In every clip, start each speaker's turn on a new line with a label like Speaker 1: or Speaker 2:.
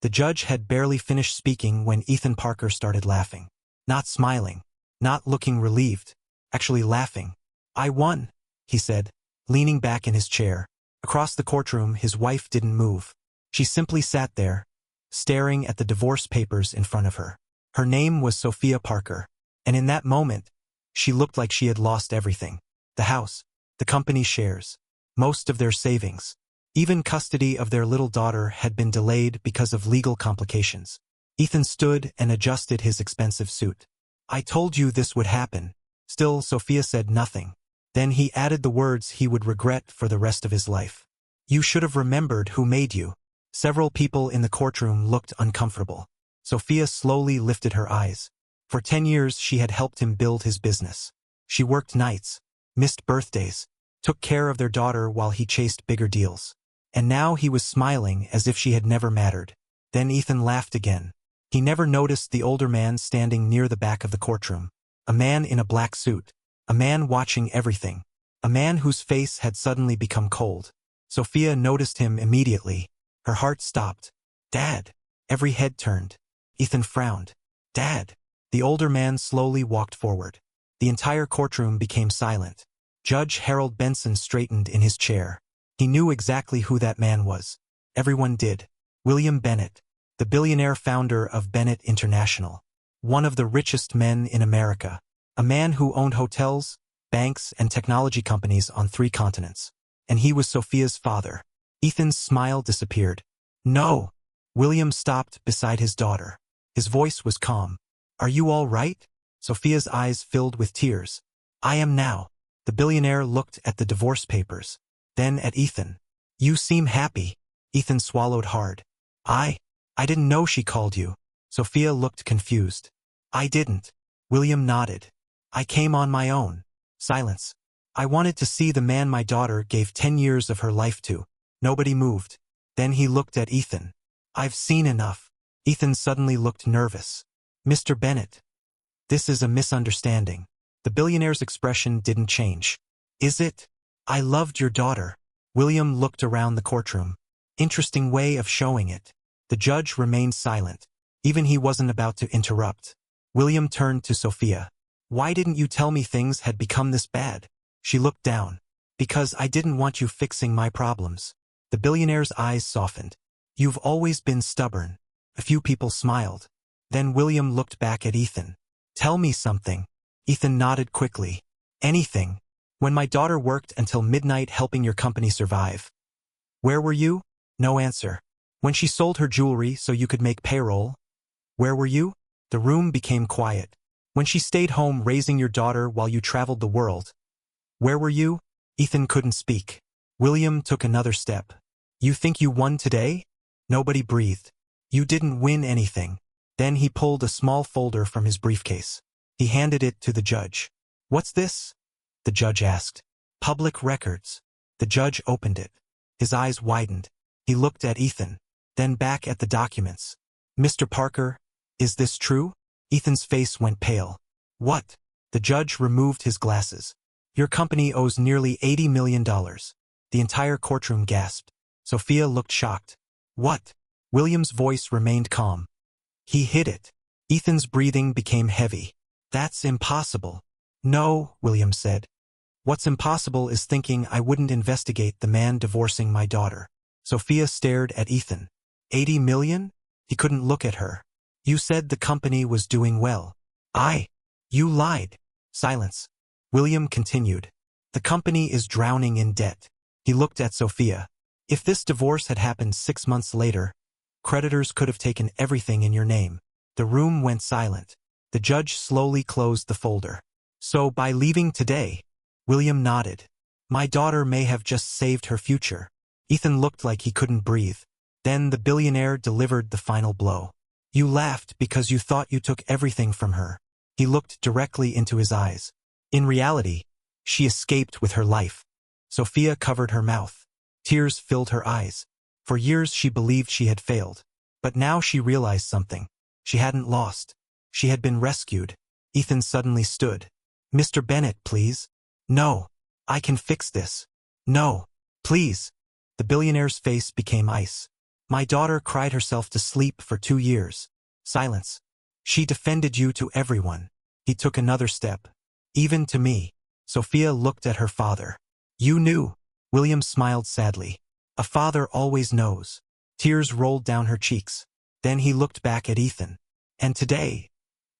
Speaker 1: The judge had barely finished speaking when Ethan Parker started laughing. Not smiling. Not looking relieved. Actually laughing. "I won," he said, leaning back in his chair. Across the courtroom, his wife didn't move. She simply sat there, staring at the divorce papers in front of her. Her name was Sophia Parker, and in that moment, she looked like she had lost everything. The house, the company's shares, most of their savings. Even custody of their little daughter had been delayed because of legal complications. Ethan stood and adjusted his expensive suit. "I told you this would happen." Still, Sophia said nothing. Then he added the words he would regret for the rest of his life. "You should have remembered who made you." Several people in the courtroom looked uncomfortable. Sophia slowly lifted her eyes. For 10 years she had helped him build his business. She worked nights, missed birthdays, took care of their daughter while he chased bigger deals. And now he was smiling as if she had never mattered. Then Ethan laughed again. He never noticed the older man standing near the back of the courtroom. A man in a black suit. A man watching everything. A man whose face had suddenly become cold. Sophia noticed him immediately. Her heart stopped. "Dad." Every head turned. Ethan frowned. "Dad." The older man slowly walked forward. The entire courtroom became silent. Judge Harold Benson straightened in his chair. He knew exactly who that man was. Everyone did. William Bennett, the billionaire founder of Bennett International. One of the richest men in America. A man who owned hotels, banks, and technology companies on 3 continents. And he was Sophia's father. Ethan's smile disappeared. "No." William stopped beside his daughter. His voice was calm. "Are you all right?" Sophia's eyes filled with tears. "I am now." The billionaire looked at the divorce papers. Then at Ethan. "You seem happy." Ethan swallowed hard. I didn't know she called you." Sophia looked confused. "I didn't." William nodded. "I came on my own." Silence. "I wanted to see the man my daughter gave 10 years of her life to." Nobody moved. Then he looked at Ethan. "I've seen enough." Ethan suddenly looked nervous. "Mr. Bennett. This is a misunderstanding." The billionaire's expression didn't change. "Is it? I loved your daughter." William looked around the courtroom. Interesting way of showing it. The judge remained silent. Even he wasn't about to interrupt. William turned to Sophia. "Why didn't you tell me things had become this bad?" She looked down. "Because I didn't want you fixing my problems." The billionaire's eyes softened. "You've always been stubborn." A few people smiled. Then William looked back at Ethan. "Tell me something." Ethan nodded quickly. "Anything. When my daughter worked until midnight helping your company survive." "Where were you?" No answer. "When she sold her jewelry so you could make payroll." "Where were you?" The room became quiet. "When she stayed home raising your daughter while you traveled the world." "Where were you?" Ethan couldn't speak. William took another step. "You think you won today?" Nobody breathed. "You didn't win anything." Then he pulled a small folder from his briefcase. He handed it to the judge. "What's this?" the judge asked. "Public records." The judge opened it. His eyes widened. He looked at Ethan, then back at the documents. "Mr. Parker, is this true?" Ethan's face went pale. "What?" The judge removed his glasses. "Your company owes nearly $80 million. The entire courtroom gasped. Sophia looked shocked. "What?" William's voice remained calm. "He hid it." Ethan's breathing became heavy. "That's impossible." "No," William said. "What's impossible is thinking I wouldn't investigate the man divorcing my daughter." Sophia stared at Ethan. $80 million? He couldn't look at her. "You said the company was doing well." You lied." Silence. William continued. "The company is drowning in debt." He looked at Sophia. "If this divorce had happened 6 months later, creditors could have taken everything in your name." The room went silent. The judge slowly closed the folder. "So by leaving today?" William nodded. "My daughter may have just saved her future." Ethan looked like he couldn't breathe. Then the billionaire delivered the final blow. "You laughed because you thought you took everything from her." He looked directly into his eyes. In reality, she escaped with her life. Sophia covered her mouth. Tears filled her eyes. For years she believed she had failed. But now she realized something. She hadn't lost. She had been rescued. Ethan suddenly stood. "Mr. Bennett, please." "No. I can fix this." "No. Please." The billionaire's face became ice. My daughter cried herself to sleep for 2 years. Silence. She defended you to everyone. He took another step. Even to me. Sophia looked at her father. You knew. William smiled sadly. A father always knows. Tears rolled down her cheeks. Then he looked back at Ethan. And today,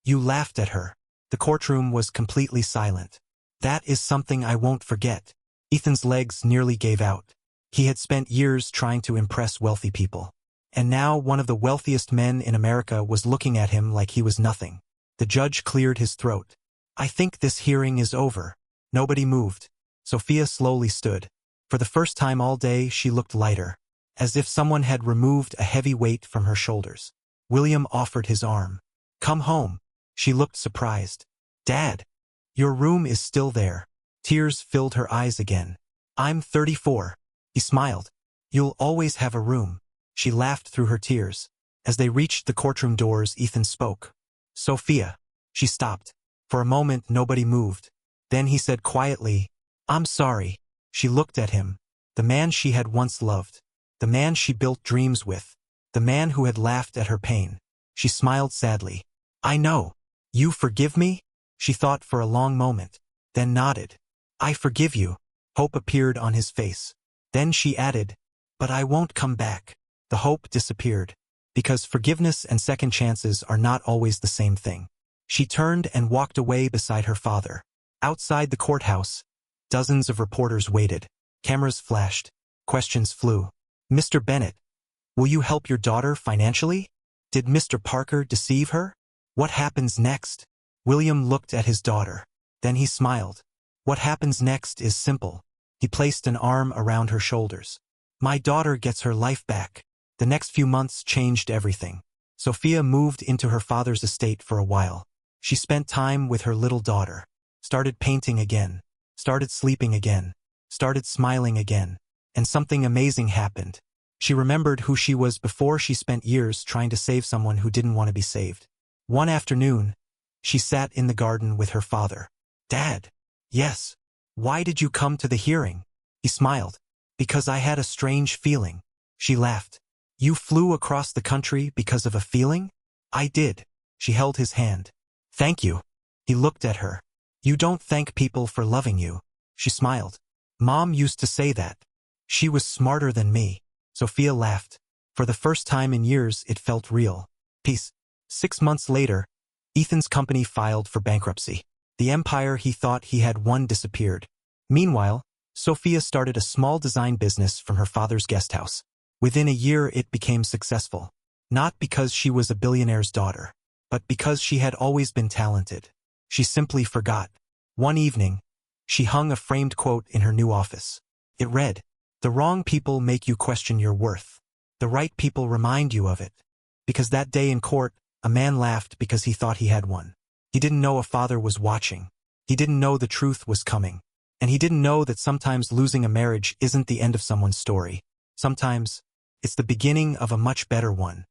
Speaker 1: you laughed at her. The courtroom was completely silent. That is something I won't forget. Ethan's legs nearly gave out. He had spent years trying to impress wealthy people. And now one of the wealthiest men in America was looking at him like he was nothing. The judge cleared his throat. I think this hearing is over. Nobody moved. Sophia slowly stood. For the first time all day she looked lighter, as if someone had removed a heavy weight from her shoulders. William offered his arm. Come home. She looked surprised. Dad. Your room is still there. Tears filled her eyes again. I'm 34. He smiled. You'll always have a room. She laughed through her tears. As they reached the courtroom doors, Ethan spoke. Sophia. She stopped. For a moment nobody moved. Then he said quietly, I'm sorry. She looked at him. The man she had once loved. The man she built dreams with. The man who had laughed at her pain. She smiled sadly. I know. You forgive me? She thought for a long moment. Then nodded. I forgive you. Hope appeared on his face. Then she added, but I won't come back. The hope disappeared. Because forgiveness and second chances are not always the same thing. She turned and walked away beside her father. Outside the courthouse, dozens of reporters waited. Cameras flashed. Questions flew. Mr. Bennett, will you help your daughter financially? Did Mr. Parker deceive her? What happens next? William looked at his daughter. Then he smiled. What happens next is simple. He placed an arm around her shoulders. My daughter gets her life back. The next few months changed everything. Sophia moved into her father's estate for a while. She spent time with her little daughter. Started painting again. Started sleeping again. Started smiling again. And something amazing happened. She remembered who she was before she spent years trying to save someone who didn't want to be saved. One afternoon, she sat in the garden with her father. Dad. Yes. Why did you come to the hearing? He smiled. Because I had a strange feeling. She laughed. You flew across the country because of a feeling? I did. She held his hand. Thank you. He looked at her. You don't thank people for loving you. She smiled. Mom used to say that. She was smarter than me. Sophia laughed. For the first time in years it felt real. Peace. 6 months later, Ethan's company filed for bankruptcy. The empire he thought he had won disappeared. Meanwhile, Sophia started a small design business from her father's guest house. Within a year it became successful. Not because she was a billionaire's daughter, but because she had always been talented. She simply forgot. One evening, she hung a framed quote in her new office. It read, "The wrong people make you question your worth. The right people remind you of it." Because that day in court, a man laughed because he thought he had won. He didn't know a father was watching. He didn't know the truth was coming. And he didn't know that sometimes losing a marriage isn't the end of someone's story. Sometimes, it's the beginning of a much better one.